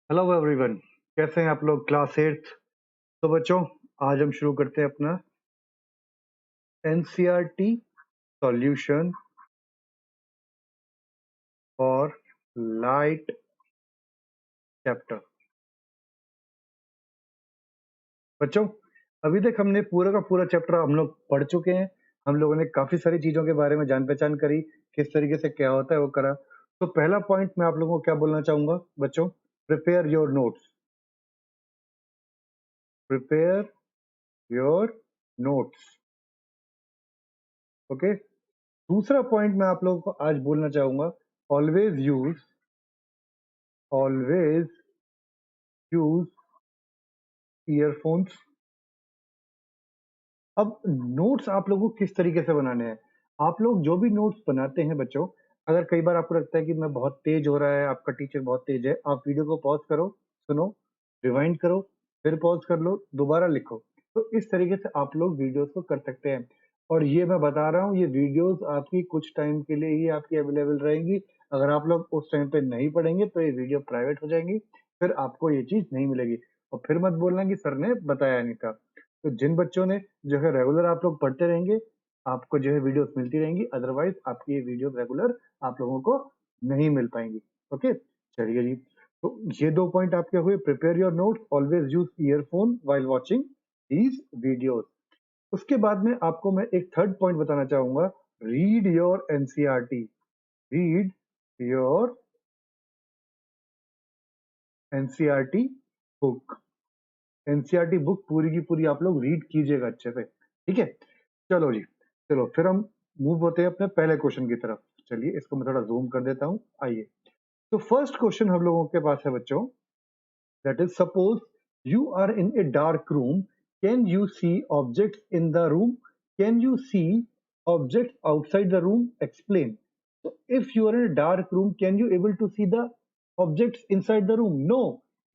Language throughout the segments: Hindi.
हेलो एवरीवन, कैसे हैं आप लोग? क्लास 8। तो बच्चों, आज हम शुरू करते हैं अपना NCERT solution for light chapter. बच्चों, अभी तक हमने पूरा का पूरा चैप्टर हम लोग पढ़ चुके हैं। हम लोगों ने काफी सारी चीजों के बारे में जान पहचान करी, किस तरीके से क्या होता है वो करा। तो पहला पॉइंट मैं आप लोगों को क्या बोलना चाहूंगा बच्चों, prepare your notes. Prepare your notes, okay. दूसरा पॉइंट मैं आप लोगों को आज बोलना चाहूंगा, always use always use earphones. अब नोट्स आप लोगों को किस तरीके से बनाने हैं? आप लोग जो भी नोट्स बनाते हैं बच्चों, अगर कई बार आपको लगता है कि मैं बहुत तेज हो रहा है, आपका टीचर बहुत तेज है, आप वीडियो को पॉज करो, सुनो, रिवाइंड करो, फिर पॉज कर लो, दोबारा लिखो। तो इस तरीके से आप लोग वीडियोस को कर सकते हैं। और ये मैं बता रहा हूँ, ये वीडियोस आपकी कुछ टाइम के लिए ही आपकी अवेलेबल रहेंगी। अगर आप लोग उस टाइम पे नहीं पढ़ेंगे तो ये वीडियो प्राइवेट हो जाएंगी, फिर आपको ये चीज नहीं मिलेगी। और फिर मत बोलना कि सर ने बताया नहीं था। तो जिन बच्चों ने जो है रेगुलर आप लोग पढ़ते रहेंगे, आपको जो है वीडियोस मिलती रहेंगी, अदरवाइज आपकी ये वीडियो रेगुलर आप लोगों को नहीं मिल पाएंगी। ओके, चलिए जी। तो ये दो पॉइंट आपके हुए, prepare your notes, always use earphone while watching these videos. उसके बाद में आपको मैं एक थर्ड पॉइंट बताना चाहूंगा, read your NCERT. Read your NCERT book. NCERT book पूरी की पूरी आप लोग रीड कीजिएगा अच्छे से, ठीक है। चलो जी, चलो फिर हम मूव होते हैं अपने पहले क्वेश्चन की तरफ। चलिए इसको मैं थोड़ा जूम कर देता हूँ, आइए। तो फर्स्ट क्वेश्चन हम लोगों के पास है बच्चों, that is suppose you are in a dark room, can you see objects in the room? Can you see objects outside the room? Explain. So if you are in a dark room, can you able to see the objects inside the room? No,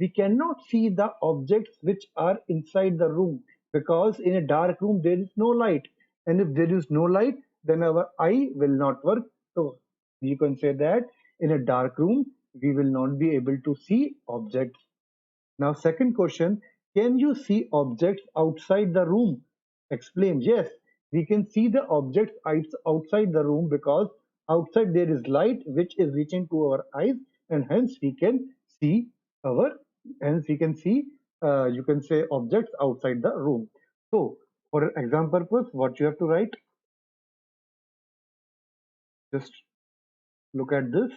we cannot see the objects which are inside the room, because in a dark room there is no light, and if there is no light, then our eye will not work. So you can say that in a dark room we will not be able to see objects. Now second question, can you see objects outside the room? Explain. Yes, we can see the objects outside the room, because outside there is light which is reaching to our eyes, and hence we can see our, hence we can see, you can say, objects outside the room. So for exam purpose, what you have to write, just look at this.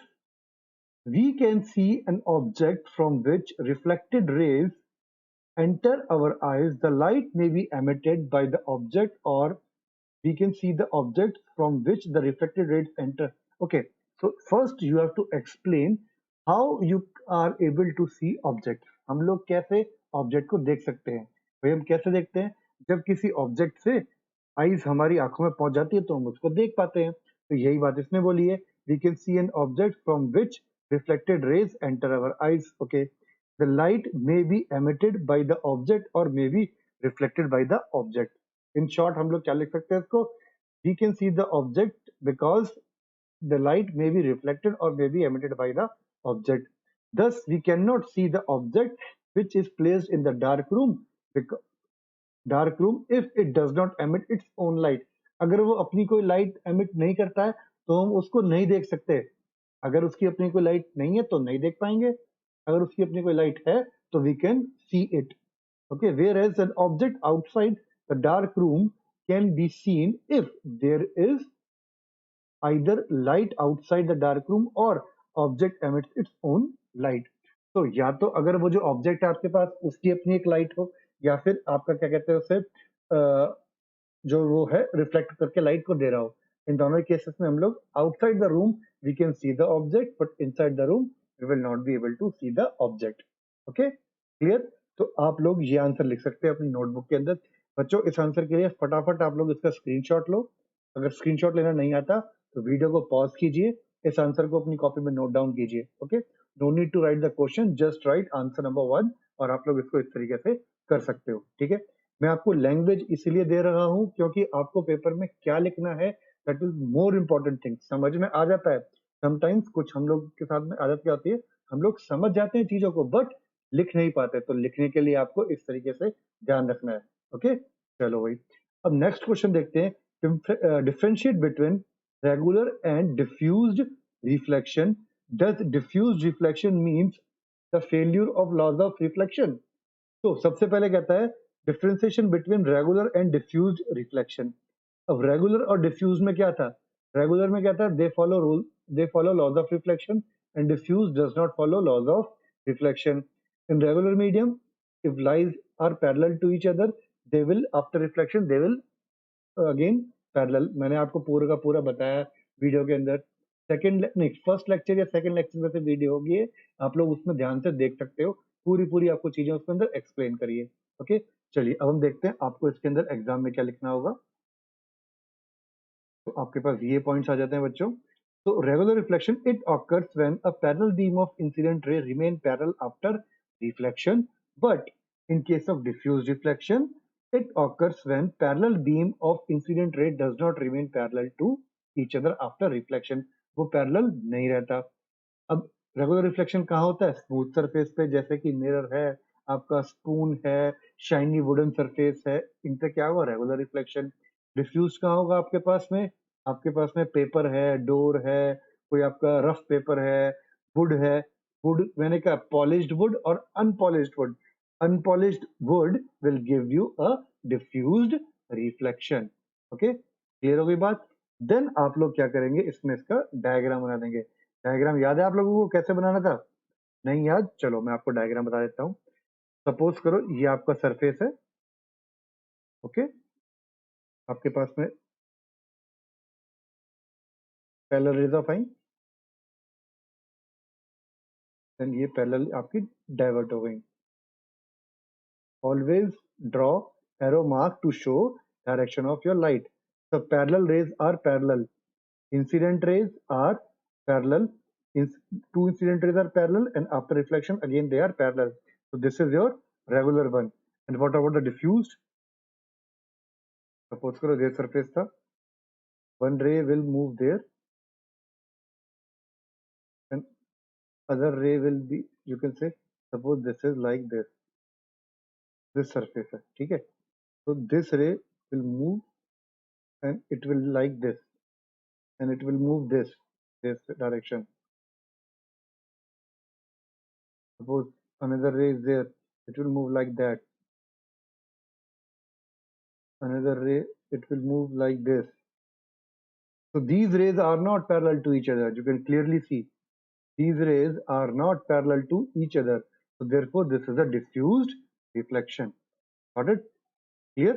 We can see an object from which reflected rays enter our eyes. The light may be emitted by the object, or we can see the object from which the reflected rays enter. Okay, so first you have to explain how you are able to see object. हम लोग कैसे ऑब्जेक्ट को देख सकते हैं? भाई हम कैसे देखते हैं? जब किसी ऑब्जेक्ट से आईज हमारी आंखों में पहुंच जाती है तो हम उसको देख पाते हैं। तो यही बात इसमें बोली है, we can see an object from which reflected rays enter our eyes. Okay, the light may be emitted by the object or may be reflected by the object. In short हम लोग क्या लिख सकते हैं इसको, we can see the object because the light may be reflected or may be emitted by the object. Thus we cannot see the object which is placed in the dark room, because dark room if it does not emit its own light. अगर वो अपनी कोई लाइट एमिट नहीं करता है तो हम उसको नहीं देख सकते। अगर उसकी अपनी कोई लाइट नहीं है तो नहीं देख पाएंगे, अगर उसकी अपनी कोई लाइट है तो we can see it. Okay, whereas an object outside the dark room can be seen if there is either light outside the dark room or object emits its own light. तो या तो अगर वो जो ऑब्जेक्ट है आपके पास उसकी अपनी एक लाइट हो, या फिर आपका क्या कहते हैं उसे, जो वो है रिफ्लेक्ट करके लाइट को दे रहा हो। इन दोनों केसेस में हम लोग outside the room we can see the object, but inside the room we will not be able to see the object. Okay, clear? तो आप लोग ये आंसर लिख सकते हैं अपनी नोटबुक के अंदर। बच्चों इस आंसर के लिए फटाफट आप लोग इसका स्क्रीनशॉट लो। अगर स्क्रीनशॉट लेना नहीं आता तो वीडियो को पॉज कीजिए, इस आंसर को अपनी कॉपी में नोट डाउन कीजिए। Okay, no need to write the question, just write answer number 1, और आप लोग इसको इस तरीके से कर सकते हो। ठीक है, मैं आपको लैंग्वेज इसीलिए दे रहा हूं क्योंकि आपको पेपर में क्या लिखना है that is more important thing. समझ में आ जाता है समटाइम्स, कुछ हम लोग के साथ में आदत क्या होती है, हम लोग समझ जाते हैं चीजों को, बट लिख नहीं पाते, तो लिखने के लिए आपको इस तरीके से ध्यान रखना है। ओके, चलो भाई, अब नेक्स्ट क्वेश्चन देखते हैं। Differentiate between regular and diffused reflection. Does diffused reflection means the failure of laws of reflection? तो सबसे पहले कहता है differentiation between regular and diffused reflection. अब रेगुलर और डिफ्यूज में क्या था? रेगुलर में क्या था? They follow laws of reflection, and diffuse does not follow laws of reflection. In regular medium, if lights are parallel to each other, they will, after reflection, they will again parallel। मैंने आपको पूरा का पूरा बताया वीडियो के अंदर। सेकंड नहीं, फर्स्ट लेक्चर या सेकंड लेक्चर में से वीडियो होगी ये, आप लोग उसमें ध्यान से देख सकते हो। पूरी पूरी आपको चीजें उसके अंदर एक्सप्लेन करिए। ओके, चलिए अब हम देखते हैं आपको इसके अंदर एग्जाम में क्या लिखना होगा। तो आपके पास ये पॉइंट्स आ जाते हैं बच्चों। तो regular reflection, it occurs when a parallel beam of incident रे remain parallel after reflection, but in case of diffuse reflection, it occurs when parallel beam of incident ray does not remain parallel to each other after reflection। वो parallel नहीं रहता। अब रेगुलर रिफ्लेक्शन कहाँ होता है? स्मूथ सरफेस पे, जैसे कि मिरर है, आपका स्पून है, शाइनी वुडन सरफेस है, इन पे क्या होगा? Regular reflection. डिफ्यूज कहाँ होगा आपके पास में? आपके पास में पेपर है, डोर है, कोई आपका रफ पेपर है, वुड मैंने कहा पॉलिश्ड वुड और unpolished would. Unpolished would will give you a diffused reflection. Okay, clear हो गई बात? देन आप लोग क्या करेंगे, इसमें इसका डायग्राम बना देंगे। डायग्राम याद है आप लोगों को कैसे बनाना था? नहीं याद? चलो मैं आपको डायग्राम बता देता हूँ। सपोज करो ये आपका सरफेस है। ओके, आपके पास में parallel rays of eye, then ये पैरेलल आपकी डाइवर्ट हो गई। Always draw arrow mark to show direction of your light. So parallel rays are parallel. Incident rays are parallel. Two incident rays are parallel, and after reflection again they are parallel. So this is your regular one. And what about the diffused? Suppose करो ये surface था, one ray will move there and other ray will be, you can say, suppose this is like this surface है, ठीक है? So this ray will move and it will like this, and it will move this direction. Suppose another ray is there, it will move like that. Another ray, it will move like this. So these rays are not parallel to each other. You can clearly see these rays are not parallel to each other. So therefore this is a diffused reflection. Got it? Clear?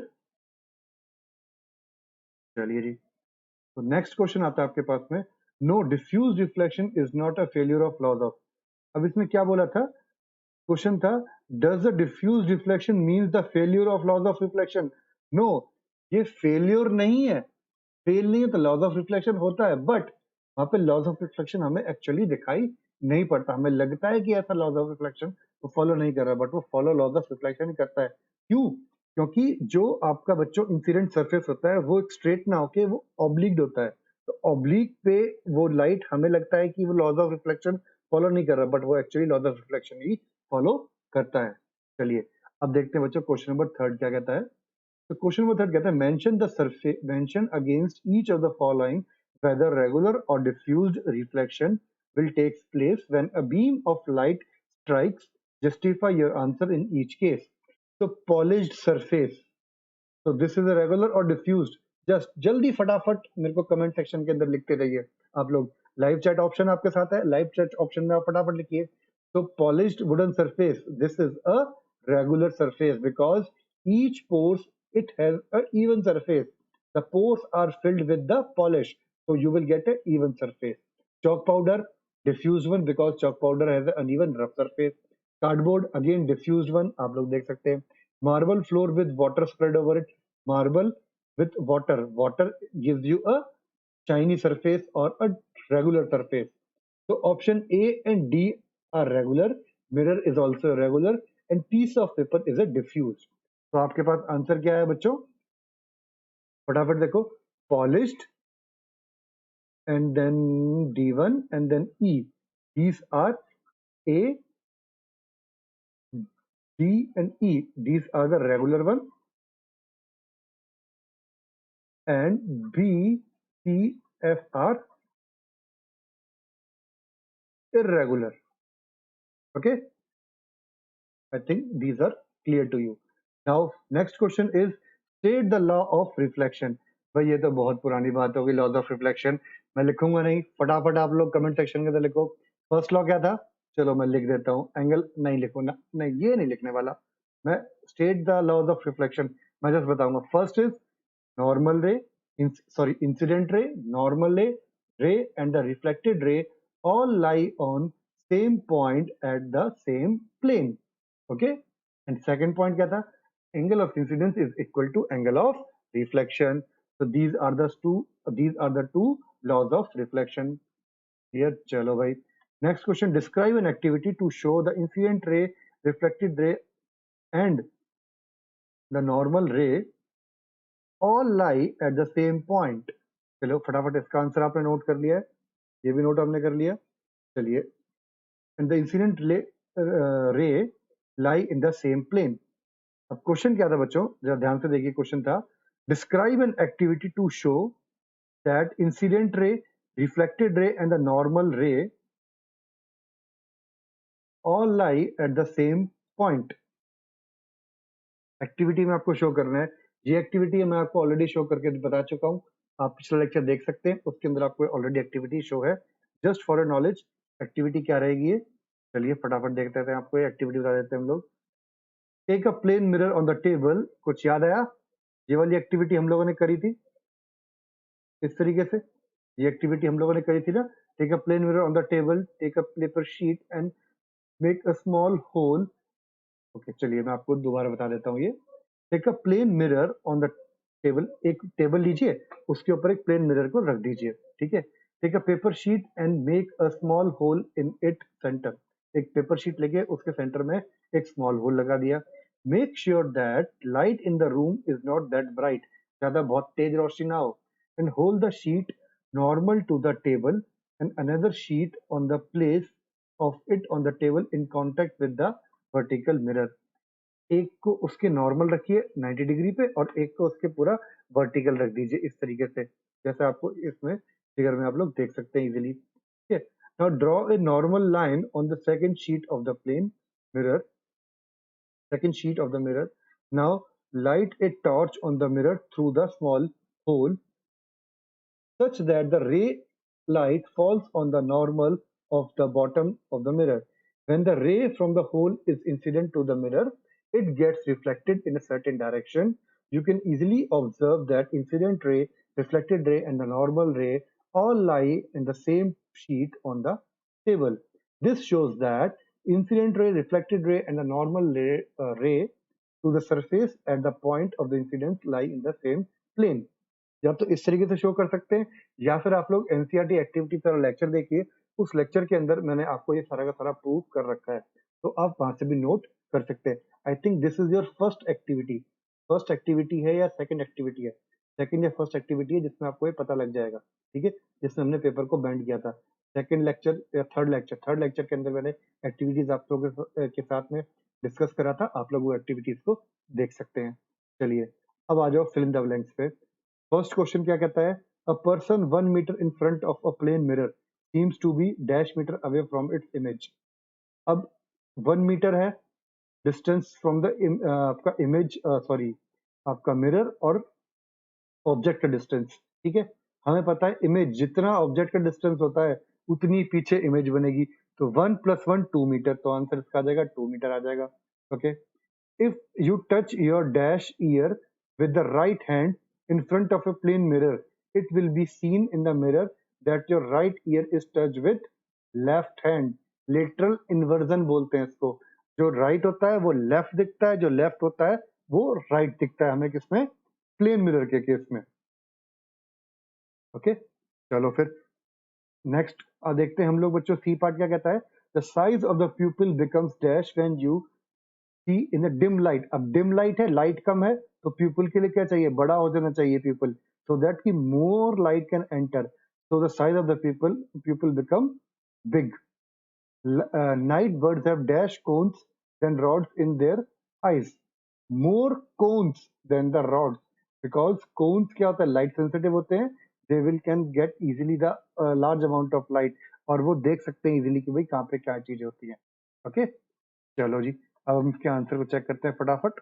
चलिए जी, तो नेक्स्ट क्वेश्चन आता है आपके पास में। No, diffuse reflection is not a failure of laws of. अब इसमें क्या बोला था? क्वेश्चन था, does the diffuse reflection means the failure of laws of reflection? No, ये फेलियर नहीं है। फेल नहीं है तो लॉज ऑफ रिफ्लेक्शन होता है, बट वहां पे लॉज ऑफ रिफ्लेक्शन हमें एक्चुअली दिखाई नहीं पड़ता। हमें लगता है कि ऐसा लॉज ऑफ रिफ्लेक्शन वो फॉलो नहीं कर रहा, बट वो फॉलो लॉज ऑफ रिफ्लेक्शन ही करता है। क्यों? क्योंकि जो आपका बच्चों इंसिडेंट सरफेस होता है वो एक स्ट्रेट ना होके वो ऑब्लिक्ड होता है। तो ऑब्लिक पे वो लाइट हमें लगता है कि वो लॉज ऑफ रिफ्लेक्शन फॉलो नहीं कर रहा, बट वो एक्चुअली लॉज ऑफ रिफ्लेक्शन ही फॉलो करता है। चलिए अब देखते हैं बच्चों क्वेश्चन नंबर 3 क्या कहता है। तो क्वेश्चन नंबर 3 कहता है, mention against each of the following whether regular or diffused reflection will take place when a beam of light strikes। Justify your answer in each case। तो polished surface, so this is a regular or diffused? Just जल्दी फटाफट मेरे को कमेंट सेक्शन के अंदर लिखते रहिए आप लोग। लाइव चैट ऑप्शन आपके साथ है, लाइव चैट ऑप्शन में आप फटाफट लिखिए। तो polished wooden surface, this is a regular surface because each pores it has a even surface. The pores are filled with the polish, so you will get a even surface. Chalk powder, diffused one because chalk powder has an uneven rough surface. Cardboard, again diffused one, आप लोग देख सकते हैं। Marble floor with water spread over it, marble with water gives you a shiny surface or a regular surface. So option A and D are regular, mirror is also regular, and piece of paper is a diffuse। तो आपके पास आंसर क्या है बच्चों? फटाफट देखो, polished and then D1 and then E, these are A D and E, these are the regular one, and B, C, F are irregular. Okay, I think these are clear to you. Now, next question is state the law of reflection. भाई ये तो बहुत पुरानी बात होगी, लॉज ऑफ रिफ्लेक्शन। मैं लिखूंगा नहीं, फटाफट आप लोग कमेंट सेक्शन के अंदर लिखो। फर्स्ट लॉ क्या था? चलो मैं लिख देता हूँ, एंगल नहीं लिखूँ ना, नहीं ये नहीं लिखने वाला मैं। State the laws of reflection मैं जस्ट बताऊंगा। First is normal ray, incident ray, normal ray and the reflected ray all lie on same point at the same plane. Okay, and second point kya tha? Angle of incidence is equal to angle of reflection. So these are the two laws of reflection. Here, chalo bhai. Next question, describe an activity to show the incident ray, reflected ray and the normal ray all lie at the same point. चलो फटाफट इसका आंसर आपने नोट कर लिया है, ये भी नोट आपने कर लिया। चलिए, and the incident ray lie in the same plane. अब क्वेश्चन क्या था बच्चों, जरा ध्यान से देखिए। क्वेश्चन था describe an activity to show that incident ray, reflected ray and the normal ray all lie at the same point. Activity में आपको शो करना है, ये एक्टिविटी मैं आपको ऑलरेडी शो करके बता चुका हूँ, आप पिछला लेक्चर देख सकते हैं, उसके अंदर आपको ऑलरेडी एक्टिविटी शो है। Just for your knowledge activity क्या रहेगी ये, चलिए फटाफट देखते हैं, आपको ये एक्टिविटी बता देते हैं हम लोग। Take a plane mirror on the table. कुछ याद आया? ये वाली एक्टिविटी हम लोगों ने करी थी इस तरीके से, ये एक्टिविटी हम लोगों ने करी थी ना। Take a plane mirror on the table, take a paper sheet and make a small hole. Okay, चलिए मैं आपको दोबारा बता देता हूँ। ये take a plane mirror on the table, एक टेबल लीजिए, उसके ऊपर एक प्लेन मिरर को रख दीजिए, ठीक है। Take a paper sheet and make a small hole in it centre. एक पेपर शीट लेके उसके सेंटर में एक स्मॉल होल लगा दिया। Make sure that light in the room is not that bright, ज्यादा बहुत तेज रोशनी ना हो। And hold the sheet normal to the table and another sheet on the place of it on the table in contact with the vertical mirror. एक को उसके नॉर्मल रखिए 90 डिग्री पे और एक को उसके पूरा वर्टिकल रख दीजिए इस तरीके से, जैसे आपको इसमें फिगर में आप लोग देख सकते हैं इजीली। ठीक है, now draw a normal line on the second sheet of the plane mirror, second sheet of the mirror. Now light a torch on the mirror through the small hole such that the ray light falls on the normal of the bottom of the mirror. When the ray from the hole is incident to the mirror, it gets reflected in a certain direction. You can easily observe that incident ray, reflected ray, and the normal ray all lie in the same sheet on the table. This shows that incident ray, reflected ray, and the normal ray to the surface at the point of the incidence lie in the same plane. या तो इस तरीके से शो कर सकते हैं, या फिर आप लोग एनसीईआरटी एक्टिविटी का लेक्चर देखिए, उस लेक्चर के अंदर मैंने आपको ये सारा का सारा प्रूव कर रखा है, तो आप वहां से भी नोट कर सकते हैं। I think this is your first activity है या सेकंड एक्टिविटी है, सेकंड या फर्स्ट एक्टिविटी है जिसमें आपको ये पता लग जाएगा, ठीक है, जिसमें हमने पेपर को बेंड किया था। सेकंड लेक्चर या थर्ड लेक्चर के अंदर मैंने एक्टिविटीज आप लोगों के साथ में डिस्कस करा था, आप लोग वो एक्टिविटीज को देख सकते हैं। चलिए अब आ जाओ फिल इन द ब्लैंक्स पे। फर्स्ट क्वेश्चन क्या कहता है? A person 1 metre in front of a plane mirror seems to be dash metre away from its image. अब 1 मीटर है डिस्टेंस फ्रॉम द आपका इमेज, सॉरी आपका मिरर और ऑब्जेक्ट का डिस्टेंस, ठीक है। हमें पता है इमेज जितना ऑब्जेक्ट का डिस्टेंस होता है उतनी पीछे इमेज बनेगी, तो 1 + 1 2 मीटर, तो आंसर इसका आ जाएगा 2 मीटर आ जाएगा। Okay, if you touch your dash ear with the right hand in front of a plane mirror, it will be seen in the mirror that your right ear is touched with left hand. Lateral inversion बोलते हैं इसको, जो right होता है वो left दिखता है, जो left होता है वो right दिखता है हमें किसमें? प्लेन मिरर के केस में। ओके, चलो फिर नेक्स्ट देखते हैं हम लोग बच्चों। सी पार्ट क्या कहता है? The size of the pupil becomes dash when you see in a dim light. अब डिम लाइट है, लाइट कम है, तो पीपल के लिए क्या चाहिए? बड़ा हो जाना चाहिए पीपल, सो दैट की more light can enter, so the size of the pupil become big. Night birds have dash cones than rods in their eyes. More cones than the rods, because cones क्या होता है, लाइट सेंसिटिव होते हैं, they will can get easily the large amount of light, और वो देख सकते हैं इजीली कि भाई कहाँ पे क्या चीजें होती हैं. ओके, चलो जी, अब हम इसके आंसर को चेक करते हैं फटाफट.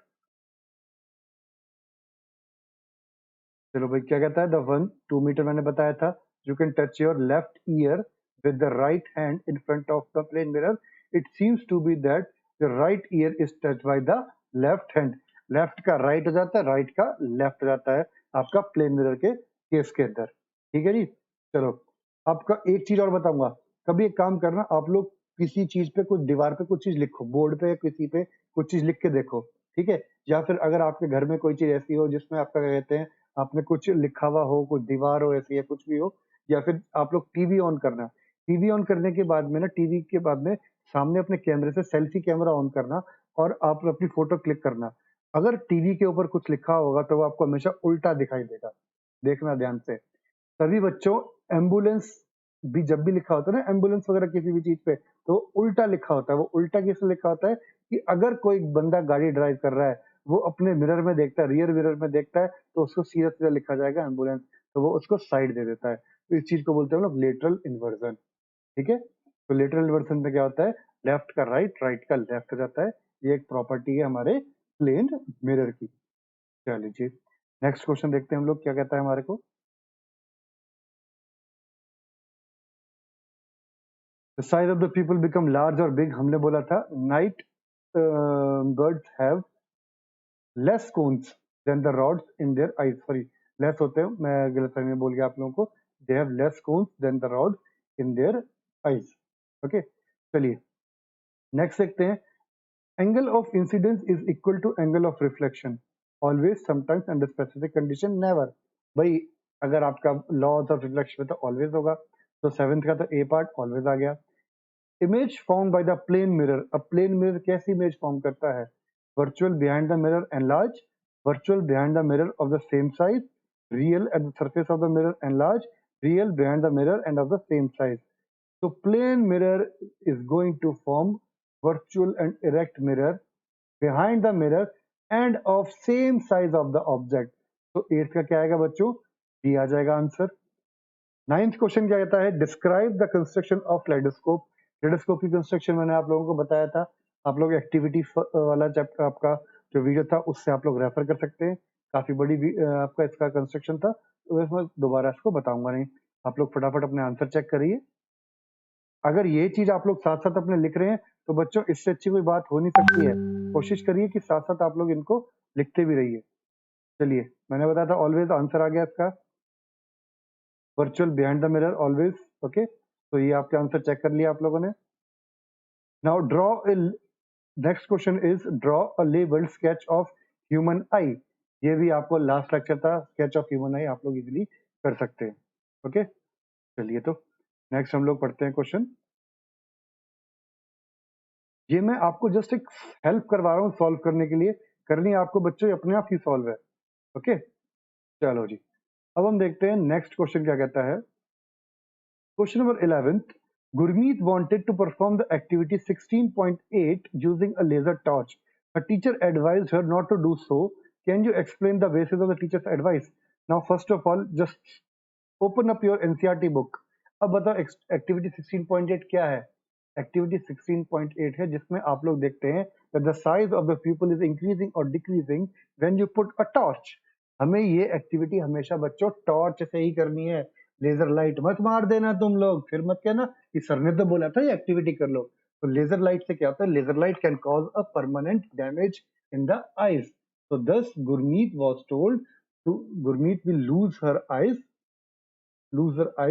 चलो भाई, क्या कहता है, द 1-2 मीटर मैंने बताया था. You can touch your left ear with the right hand in front of the plane mirror. It seems to be that the right ear is touched by the left hand. Left का राइट हो जाता है, राइट का लेफ्ट हो जाता है आपका प्लेन मिरर के केस के अंदर. ठीक है जी. चलो, आपका एक चीज और बताऊंगा. कभी एक काम करना, आप लोग किसी चीज पे, कुछ दीवार पे कुछ चीज लिखो, बोर्ड पे किसी पे कुछ चीज लिख के देखो. ठीक है, या फिर अगर आपके घर में कोई चीज ऐसी हो जिसमें आपका क्या कहते हैं, आपने कुछ लिखा हुआ हो, कुछ दीवार हो ऐसी, या कुछ भी हो, या फिर आप लोग टीवी ऑन करना. टीवी ऑन करने के बाद में ना, टीवी के बाद में सामने अपने कैमरे से सेल्फी कैमरा ऑन करना, और आप अपनी फोटो क्लिक करना. अगर टीवी के ऊपर कुछ लिखा होगा तो वो आपको हमेशा उल्टा दिखाई देगा. देखना ध्यान से. सभी बच्चों, एम्बुलेंस भी जब भी लिखा होता है ना, एम्बुलेंस वगैरह किसी भी चीज पे, तो उल्टा लिखा होता है. वो उल्टा किस लिखा होता है कि अगर कोई बंदा गाड़ी ड्राइव कर रहा है, वो अपने मिरर में देखता है, रियर मिरर में देखता है, तो उसको सीधा सीधा लिखा जाएगा एम्बुलेंस, तो वो उसको साइड दे देता है. तो इस चीज को बोलते हैं हम लोग लेटरल इन्वर्जन. ठीक है, तो लेटरल इन्वर्जन में क्या होता है, लेफ्ट का राइट, राइट का लेफ्ट हो जाता है. ये एक प्रॉपर्टी है हमारे प्लेन मिरर की. चलिए जी, नेक्स्ट क्वेश्चन देखते हैं हम लोग क्या कहता है हमारे को. The size of the people become large or big, हमने बोला था. Night birds have less cones than the rods in their eyes. Sorry, less होते हैं, मैं गलत में बोल गया आप लोगों को. They have less cones than the rods in their eyes. Okay, चलिए नेक्स्ट देखते हैं. Angle of incidence is equal to angle of reflection. Always, sometimes, under specific condition, never. भाई, अगर आपका लॉज ऑफ रिफ्लेक्शन में तो ऑलवेज होगा, तो सेवेंथ का तो ए पार्ट ऑलवेज आ गया. Image form by the plane mirror. अब प्लेन मिरर कैसी इमेज फॉर्म करता है? Virtual behind the mirror enlarge, virtual behind the mirror of the same size, real at the surface of the mirror enlarge, real behind the mirror and of the same size. So plane mirror is going to form virtual and erect mirror behind the mirror and of same size of the object. तो एट का क्या आएगा बच्चों? डी आ जाएगा आंसर. नाइन्थ क्वेश्चन क्या कहता है, डिस्क्राइब द कंस्ट्रक्शन ऑफ लेडोस्कोप. लेडोस्कोप की कंस्ट्रक्शन मैंने आप लोगों को बताया था. आप लोग एक्टिविटी वाला चैप्टर आपका जो वीडियो था उससे आप लोग रेफर कर सकते हैं. काफी बड़ी आपका इसका कंस्ट्रक्शन था, तो मैं दोबारा इसको बताऊंगा नहीं. आप लोग फटाफट अपने आंसर चेक करिए. अगर ये चीज आप लोग साथ साथ अपने लिख रहे हैं तो बच्चों इससे अच्छी कोई बात हो नहीं सकती है. कोशिश करिए कि साथ साथ आप लोग इनको लिखते भी रहिए. चलिए, मैंने बताया था ऑलवेज आंसर आ गया इसका, virtual behind the mirror always. Okay, तो ये आपके आंसर चेक कर लिया आप लोगों ने. Now draw A, next question is draw a labelled sketch of human आई. ये भी आपको लास्ट लेक्चर था, स्केच ऑफ ह्यूमन आई आप लोग इजीली कर सकते हैं. ओके, चलिए तो नेक्स्ट हम लोग पढ़ते हैं क्वेश्चन. ये मैं आपको जस्ट एक हेल्प करवा रहा हूँ सॉल्व करने के लिए, करनी आपको बच्चों अपने आप ही सॉल्व है. ओके, चलो जी, अब हम देखते हैं नेक्स्ट क्वेश्चन क्या कहता है. Question number 11th. Gurmeet wanted to perform the activity 16.8 using a laser torch. Her teacher advised her not to do so. Can you explain the basis of the teacher's advice? Now, first of all, just open up your NCERT book. अब बताओ एक्टिविटी 16.8 क्या है? एक्टिविटी 16.8 है जिसमें आप लोग देखते हैं that the size of the pupil is increasing or decreasing when you put a torch. हमें ये एक्टिविटी हमेशा बच्चों टॉर्च से ही करनी है. लेजर लाइट मत मार देना तुम लोग, फिर मत कहना कि सर ने तो बोला था ये एक्टिविटी कर लो. तो लेजर लाइट से क्या होता है, laser light can cause a permanent damage in the eyes. So thus Gurmeet was told to Gurmeet will lose her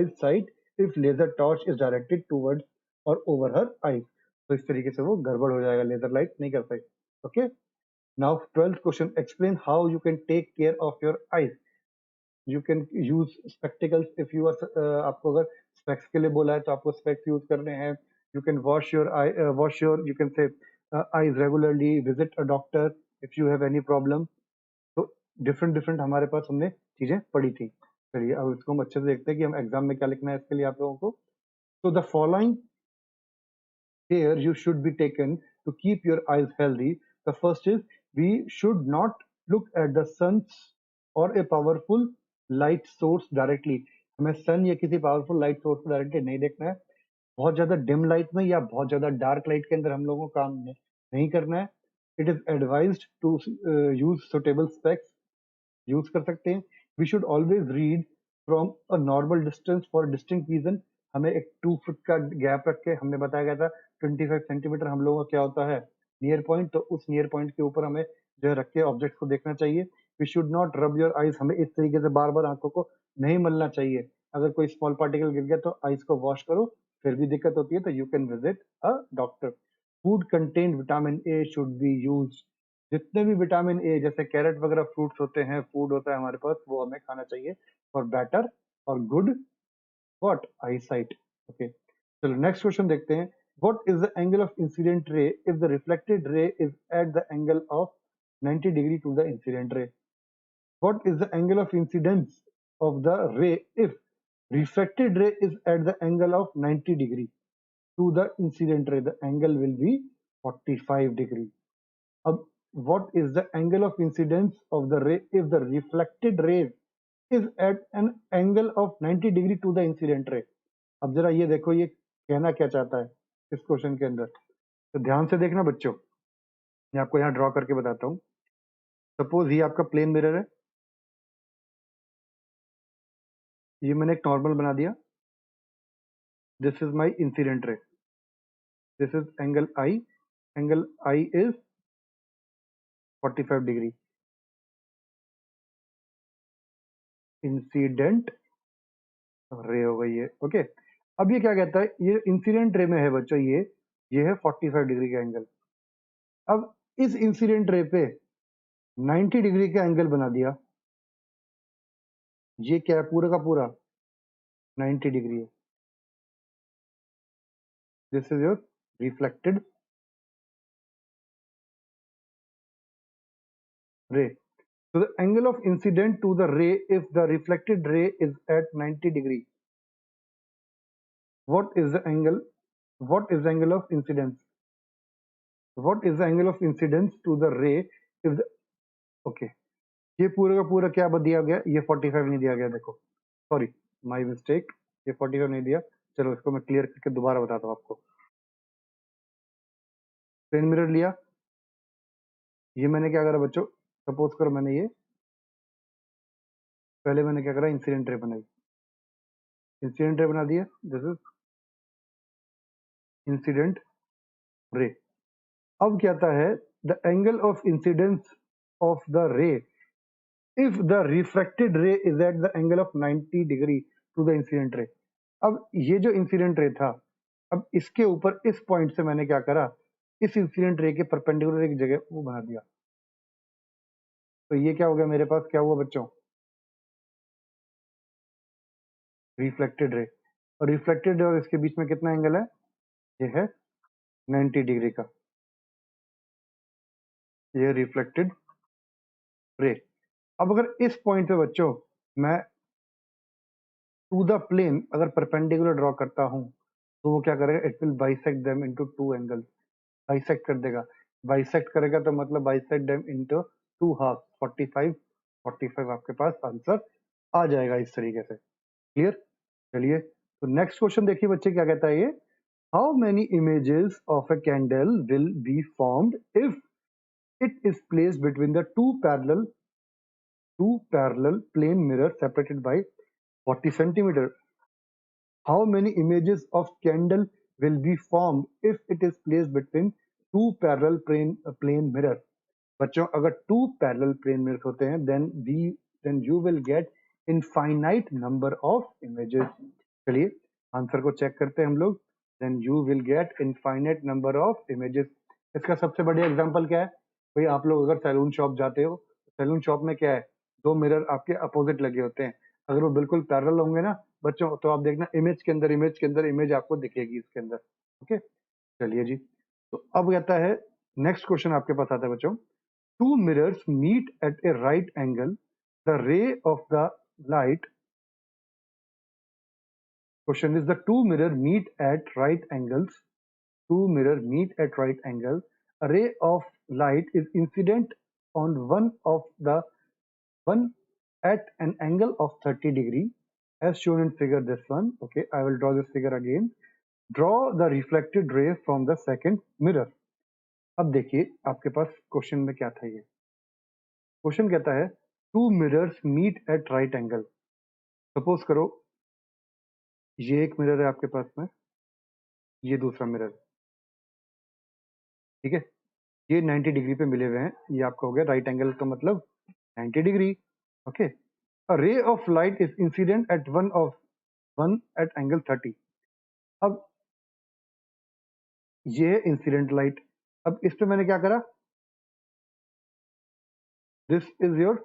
eyesight if laser torch is directed towards or over her eyes. तो इस तरीके से वो गड़बड़ हो जाएगा, लेजर लाइट नहीं कर पाएगी. Okay, now 12th question, explain how you can take care of your eyes. You can use spectacles if you are, आपको अगर स्पेक्स के लिए बोला है तो आपको स्पेक्स यूज करने हैं. You can wash your you can say eyes regularly, visit a doctor if you have any problem. तो डिफरेंट डिफरेंट हमारे पास हमने चीजें पढ़ी थी. चलिए अब इसको हम अच्छे से देखते हैं कि हम एग्जाम में क्या लिखना है इसके लिए आप लोगों को. तो the following care you should be taken to keep your eyes healthy. The first is we should not look at the sun's or a powerful light source directly. हमें सन या किसी पावरफुल लाइट सोर्स को डायरेक्टली नहीं देखना है. बहुत ज्यादा डिम लाइट में या बहुत ज्यादा डार्क लाइट के अंदर हम लोगों को काम नहीं करना है. It is advised to use suitable specs यूज कर सकते हैं. We should always read from a normal distance for distinct reason. हमें एक 2 फुट का गैप रख के हमने बताया गया था 25 सेंटीमीटर हम लोगों का क्या होता है नियर पॉइंट. तो उस नियर पॉइंट के ऊपर हमें जो है रख के ऑब्जेक्ट को देखना चाहिए. We should not rub your eyes. हमें इस तरीके से बार बार आंखों को नहीं मलना चाहिए. अगर कोई स्मॉल पार्टिकल गिर गया तो आईज को वॉश करो. फिर भी दिक्कत होती है तो you can visit a doctor. Food contain vitamin A should be use. जितने भी विटामिन ए जैसे कैरेट वगैरह फ्रूट्स होते हैं फूड होता है हमारे पास वो हमें खाना चाहिए फॉर बेटर और good what eyesight. Okay चलो नेक्स्ट क्वेश्चन देखते हैं. What is the angle of incident ray if the reflected ray is at the angle of 90 degree to the incident ray. What is the angle of incidence of the ray if refracted ray is at the angle of 90 degree to the incident ray. The angle will be 45 degree. अब what is the angle of incidence of the ray if the reflected ray is at an angle of 90 degree to the incident ray. अब जरा ये देखो ये कहना क्या चाहता है इस क्वेश्चन के अंदर. तो ध्यान से देखना बच्चों. मैं आपको यहाँ ड्रॉ करके बताता हूँ. सपोज ये आपका प्लेन मिरर है. ये मैंने एक नॉर्मल बना दिया. This is my incident ray. This is angle I. Angle I is 45 degree. Incident ray हो गई है. ओके अब ये क्या कहता है ये इंसिडेंट रे में है बच्चों. ये है 45 डिग्री का एंगल. अब इस इंसिडेंट रे पे 90 डिग्री का एंगल बना दिया. ये क्या है पूरा का पूरा 90 डिग्री है. This is your reflected ray. So the angle of incident to the ray if the reflected ray is at 90 degree. What is the angle? What is the angle of incidence? What is the angle of incidence to the ray if the okay ये पूरा का पूरा क्या दिया गया. ये 45 नहीं दिया गया. देखो सॉरी माय मिस्टेक. ये 45 नहीं दिया. चलो इसको मैं क्लियर करके दोबारा बताता हूँ आपको. प्लेन मिरर लिया. ये मैंने क्या करा बच्चों. सपोज करो मैंने ये पहले मैंने क्या करा इंसिडेंट रे बनाई. इंसिडेंट रे बना दिया. This is incident ray. अब क्या आता है the angle of incidence of the ray if the refracted ray is at the angle of 90 degree to the incident ray. अब ये जो इंसिडेंट रे था अब इसके ऊपर इस पॉइंट से मैंने क्या करा इस इंसिडेंट रे के परपेंडिकुलर एक जगह वो बना दिया. तो ये क्या हो गया मेरे पास क्या हुआ बच्चों रिफ्लेक्टेड रे. और रिफ्लेक्टेड और इसके बीच में कितना एंगल है ये है 90 डिग्री का. ये रिफ्लेक्टेड रे. अब अगर इस पॉइंट पे बच्चों मैं टू द प्लेन अगर परपेंडिकुलर ड्रॉ करता हूं तो वो क्या करेगा it will bisect them into 2 angles. Bisect कर देगा. बाइसेक्ट करेगा तो मतलब बाइसेक्ट देम इनटू 2 हाफ 45 45 आपके पास आंसर आ जाएगा इस तरीके से. क्लियर. चलिए तो नेक्स्ट क्वेश्चन देखिए बच्चे क्या कहता है ये. How many images of a candle will be formed if it is placed between the two parallel plane mirrors separated by 40 centimeter. How many images of candle will be formed if it is placed between two parallel plane mirrors. बच्चों अगर two parallel plane mirrors होते हैं then you will get infinite number of images. चलिए आंसर को चेक करते हैं हम लोग. then you will get infinite number of images. इसका सबसे बढ़िया एग्जांपल क्या है भाई. आप लोग अगर सैलून शॉप जाते हो सैलून शॉप में क्या है दो मिरर आपके अपोजिट लगे होते हैं. अगर वो बिल्कुल पैरेलल होंगे ना बच्चों तो आप देखना इमेज के अंदर इमेज आपको दिखेगी इसके अंदर. ओके चलिए जी. तो अब कहता है नेक्स्ट क्वेश्चन आपके पास आता है बच्चों. Two mirrors meet at a right angle. The ray of the light. Question is the two mirror meet at right angles. Two mirror meet at right angle. a ray of light is incident on one at an angle of 30 degree as shown in figure this one. Okay, I will draw this figure again. Draw the reflected ray from the second mirror. अब देखिए आपके पास क्वेश्चन में क्या था। ये क्वेश्चन कहता है two mirrors meet at right angle. Suppose करो ये एक मिरर है आपके पास में, ये दूसरा मिरर, ठीक है, ये 90 डिग्री पे मिले हुए हैं। ये आपका हो गया राइट एंगल का मतलब 90 degree. Okay, a ray of light is incident at one at angle 30। अब ये है इंसिडेंट लाइट। अब इस पे मैंने क्या करा, this is your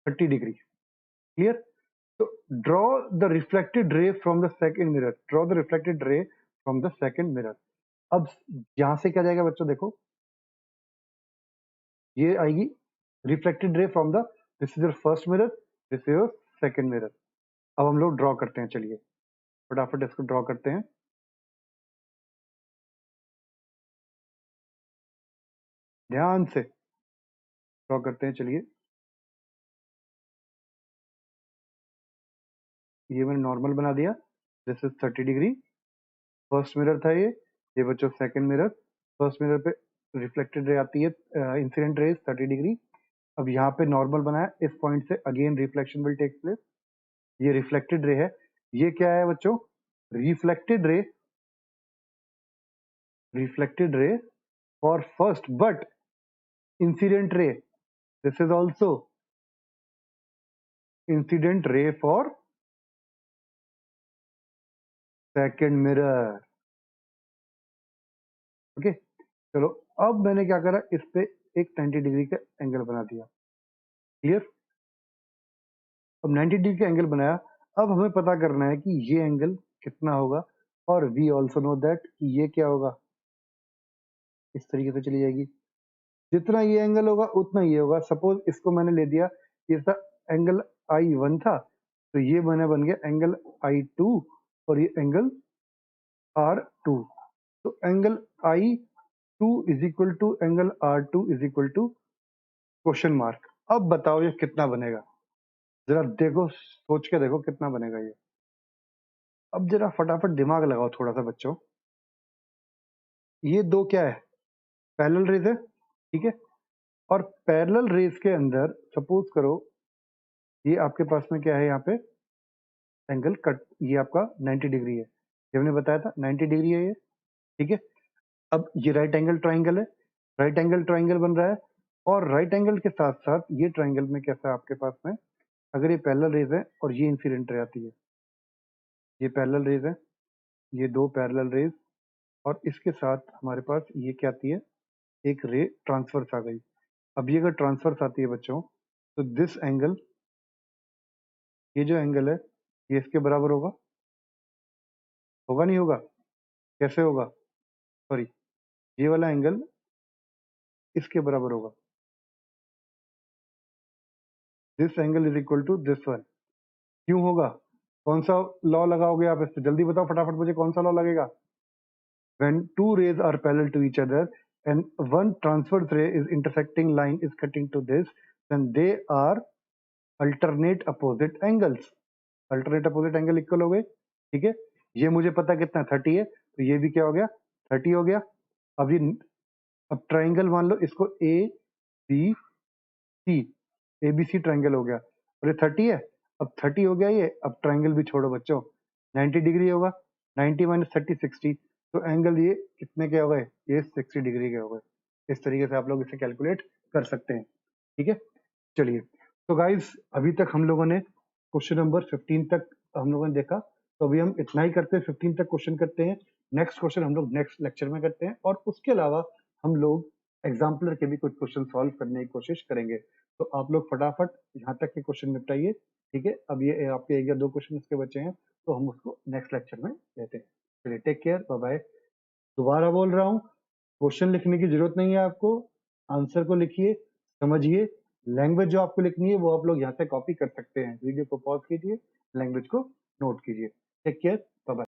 30 degree. Clear? तो draw the reflected ray from the second mirror. Draw the reflected ray from the second mirror. अब यहां से क्या जाएगा बच्चों, देखो ये आएगी reflected ray from the, this is your first mirror, this is your second mirror. अब हम लोग ड्रॉ करते हैं, चलिए फटाफट इसको ड्रॉ करते हैं। ध्यान से ड्रॉ करते हैं, चलिए। ये मैंने नॉर्मल बना दिया, this is 30 degree. First mirror था ये बच्चों सेकंड मिरर। फर्स्ट मिरर पे रिफ्लेक्टेड रे आती है, इंसिडेंट रेज 30 डिग्री। अब यहाँ पे नॉर्मल बनाया, इस पॉइंट से again reflection will take place. ये रिफ्लेक्टेड रे है, ये क्या है बच्चों, रिफ्लेक्टेड रे, रिफ्लेक्टेड रे for first but incident ray, this is also incident ray for second mirror. Okay, चलो अब मैंने क्या करा, इस पे एक 90 डिग्री का एंगल बना दिया। क्लियर? अब 90 डिग्री का एंगल बनाया। अब हमें पता करना है कि ये एंगल कितना होगा, और वी ऑल्सो नो दैट कि ये क्या होगा, इस तरीके से चली जाएगी। जितना ये एंगल होगा उतना ये होगा। सपोज इसको मैंने ले दिया, ये था एंगल I1 था, तो ये बन गया एंगल I2, और ये एंगल R2। तो angle I2 is equal to angle R2 is equal to question mark. अब बताओ ये कितना बनेगा, जरा देखो, सोच के देखो कितना बनेगा ये। अब जरा फटाफट दिमाग लगाओ थोड़ा सा बच्चों। ये दो क्या है, पैरेलल रेज है, ठीक है। और पैरेलल रेज के अंदर सपोज करो ये आपके पास में क्या है, यहाँ पे एंगल कट, ये आपका 90 डिग्री है, ये हमने बताया था 90 डिग्री है ये, ठीक है। अब ये राइट एंगल ट्राइंगल है, राइट एंगल ट्राइंगल बन रहा है, और राइट एंगल के साथ साथ ये ट्राइंगल में कैसा है आपके पास में, अगर ये पैरेलल रेज है और ये इंसिडेंट रे आती है, ये पैरेलल रेज है, ये दो पैरेलल रेज, और इसके साथ हमारे पास ये क्या आती है, एक रे ट्रांसफर्स आ गई। अब ये अगर ट्रांसफर्स आती है बच्चों, तो दिस एंगल, ये जो एंगल है ये इसके बराबर होगा, होगा नहीं होगा, कैसे होगा, सॉरी, ये वाला एंगल इसके बराबर होगा, this angle is equal to this one. क्यों होगा, कौन सा लॉ लगाओगे आप इस पे, जल्दी बताओ फटाफट मुझे, कौन सा लॉ लगेगा। when two rays are parallel to each other and one transverse ray is intersecting line is cutting to this, then they are alternate opposite angles। alternate opposite angle equal हो गए, ठीक है। ये मुझे पता कितना 30 है, तो ये भी क्या हो गया, 30 हो गया। अब ये, अब ट्राइंगल मान लो इसको A B C, A B C triangle हो गया, और ये 30 है, अब 30 हो गया ये। अब ट्राइंगल भी छोड़ो बच्चों, 90 डिग्री होगा, 90 माइनस 30 60, तो एंगल ये कितने के हो गए, ये 60 डिग्री के हो गए। इस तरीके से आप लोग इसे कैलकुलेट कर सकते हैं, ठीक है। चलिए, तो गाइज अभी तक हम लोगों ने क्वेश्चन नंबर 15 तक हम लोगों ने देखा, तो अभी हम इतना ही करते हैं, 15 तक क्वेश्चन करते हैं। नेक्स्ट क्वेश्चन हम लोग नेक्स्ट लेक्चर में करते हैं, और उसके अलावा हम लोग एग्जाम्पलर के भी कुछ क्वेश्चन सॉल्व करने की कोशिश करेंगे। तो आप लोग फटाफट यहाँ तक के क्वेश्चन निपटाइए, ठीक है। अब ये आपके एक या दो क्वेश्चन इसके बचे हैं, तो हम उसको नेक्स्ट लेक्चर में लेते हैं। चलिए, टेक केयर, बाय बाय। दोबारा बोल रहा हूँ, क्वेश्चन लिखने की जरूरत नहीं है आपको, आंसर को लिखिए, समझिए। लैंग्वेज जो आपको लिखनी है वो आप लोग यहाँ से कॉपी कर सकते हैं। वीडियो को पॉज कीजिए, लैंग्वेज को नोट कीजिए। Take care, bye bye.